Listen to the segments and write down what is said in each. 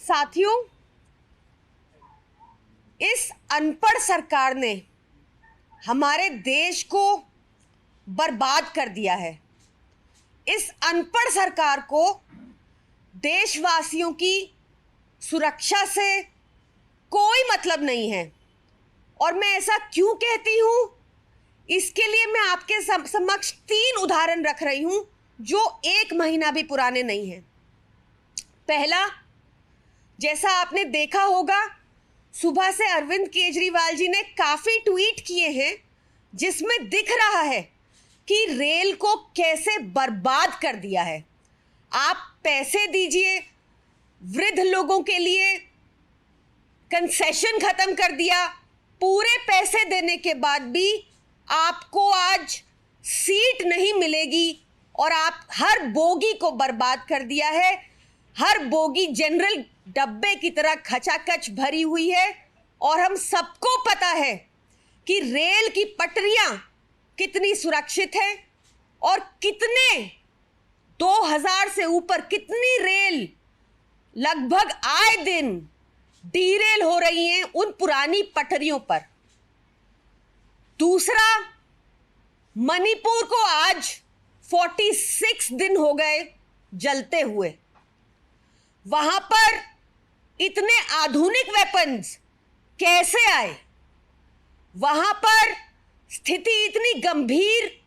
साथियों, इस अनपढ़ सरकार ने हमारे देश को बर्बाद कर दिया है। इस अनपढ़ सरकार को देशवासियों की सुरक्षा से कोई मतलब नहीं है। और मैं ऐसा क्यों कहती हूँ, इसके लिए मैं आपके समक्ष 3 उदाहरण रख रही हूँ जो 1 महीना भी पुराने नहीं हैं। पहला, जैसा आपने देखा होगा, सुबह से अरविंद केजरीवाल जी ने काफ़ी ट्वीट किए हैं जिसमें दिख रहा है कि रेल को कैसे बर्बाद कर दिया है। आप पैसे दीजिए, वृद्ध लोगों के लिए कंसेशन ख़त्म कर दिया, पूरे पैसे देने के बाद भी आपको आज सीट नहीं मिलेगी और आप हर बोगी को बर्बाद कर दिया है। हर बोगी जनरल डब्बे की तरह खचाखच भरी हुई है और हम सबको पता है कि रेल की पटरियां कितनी सुरक्षित है और कितने 2000 से ऊपर कितनी रेल लगभग आए दिन डीरेल हो रही हैं उन पुरानी पटरियों पर। दूसरा, मणिपुर को आज 46 दिन हो गए जलते हुए। वहां पर इतने आधुनिक वेपन्स कैसे आए? वहां पर स्थिति इतनी गंभीर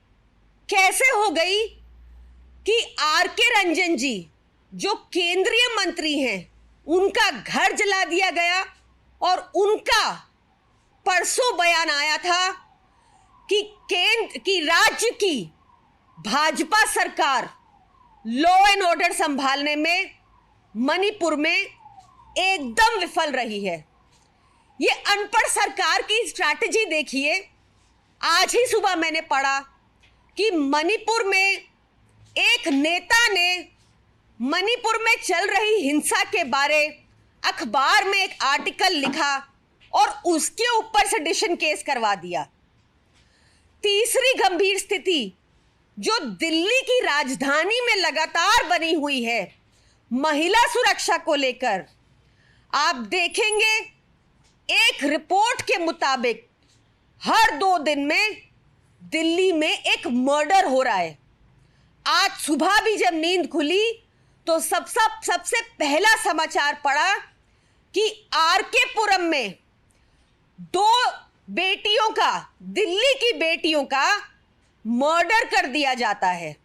कैसे हो गई कि आर.के. रंजन जी, जो केंद्रीय मंत्री हैं, उनका घर जला दिया गया और उनका परसों बयान आया था कि राज्य की भाजपा सरकार लॉ एंड ऑर्डर संभालने में मणिपुर में एकदम विफल रही है। ये अनपढ़ सरकार की स्ट्रैटेजी देखिए। आज ही सुबह मैंने पढ़ा कि मणिपुर में एक नेता ने मणिपुर में चल रही हिंसा के बारे अखबार में एक आर्टिकल लिखा और उसके ऊपर सेडिशन केस करवा दिया। तीसरी गंभीर स्थिति जो दिल्ली की राजधानी में लगातार बनी हुई है, महिला सुरक्षा को लेकर, आप देखेंगे एक रिपोर्ट के मुताबिक हर 2 दिन में दिल्ली में एक मर्डर हो रहा है। आज सुबह भी जब नींद खुली तो सबसे पहला समाचार पड़ा कि आर.के. पुरम में 2 बेटियों का, दिल्ली की बेटियों का मर्डर कर दिया जाता है।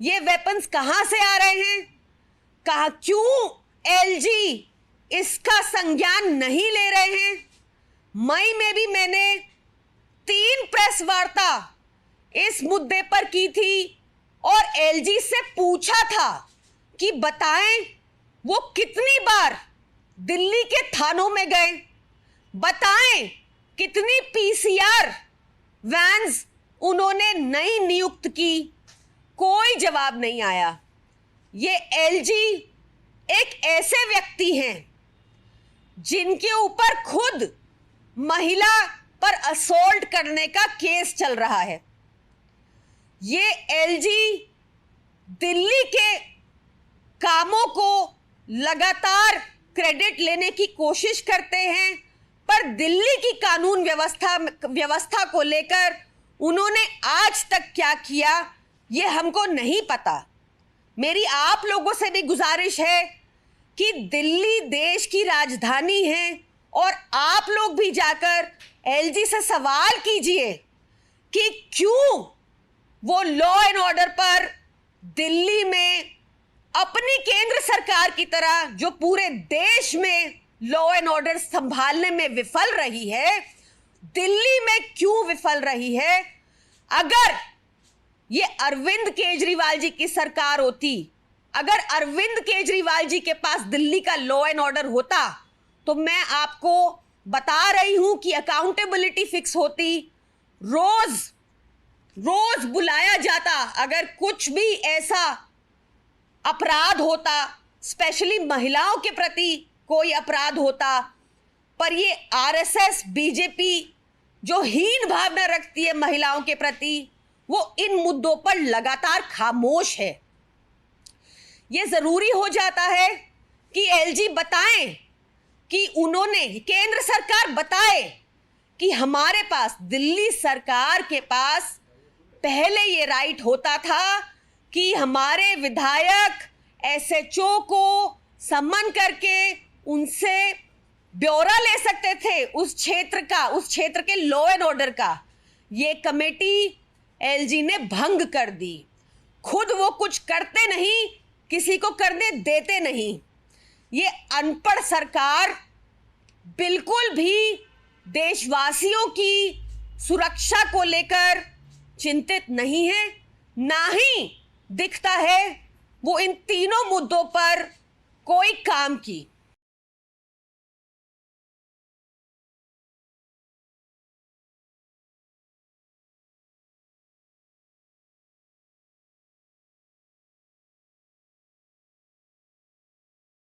ये वेपन्स कहां से आ रहे हैं? कहा क्यों एलजी इसका संज्ञान नहीं ले रहे हैं? मई में भी मैंने 3 प्रेस वार्ता इस मुद्दे पर की थी और एलजी से पूछा था कि बताएं वो कितनी बार दिल्ली के थानों में गए, बताएं कितनी पीसीआर वैन्स उन्होंने नई नियुक्त की। कोई जवाब नहीं आया। ये एलजी एक ऐसे व्यक्ति हैं जिनके ऊपर खुद महिला पर असॉल्ट करने का केस चल रहा है। ये एलजी दिल्ली के कामों को लगातार क्रेडिट लेने की कोशिश करते हैं, पर दिल्ली की कानून व्यवस्था को लेकर उन्होंने आज तक क्या किया ये हमको नहीं पता। मेरी आप लोगों से भी गुजारिश है कि दिल्ली देश की राजधानी है और आप लोग भी जाकर एलजी से सवाल कीजिए कि क्यों वो लॉ एंड ऑर्डर पर दिल्ली में अपनी केंद्र सरकार की तरह, जो पूरे देश में लॉ एंड ऑर्डर संभालने में विफल रही है, दिल्ली में क्यों विफल रही है। अगर ये अरविंद केजरीवाल जी की सरकार होती, अगर अरविंद केजरीवाल जी के पास दिल्ली का लॉ एंड ऑर्डर होता, तो मैं आपको बता रही हूं कि अकाउंटेबिलिटी फिक्स होती, रोज बुलाया जाता। अगर कुछ भी ऐसा अपराध होता, स्पेशली महिलाओं के प्रति कोई अपराध होता, पर ये आरएसएस, बीजेपी जो हीन भावना रखती है महिलाओं के प्रति, वो इन मुद्दों पर लगातार खामोश है। ये जरूरी हो जाता है कि एलजी बताएं कि उन्होंने, केंद्र सरकार बताए कि हमारे पास, दिल्ली सरकार के पास पहले ये राइट होता था कि हमारे विधायक एसएचओ को सम्मन करके उनसे ब्यौरा ले सकते थे उस क्षेत्र का, उस क्षेत्र के लॉ एंड ऑर्डर का। ये कमेटी एलजी ने भंग कर दी। खुद वो कुछ करते नहीं, किसी को करने देते नहीं। ये अनपढ़ सरकार बिल्कुल भी देशवासियों की सुरक्षा को लेकर चिंतित नहीं है, ना ही दिखता है वो इन तीनों मुद्दों पर कोई काम की।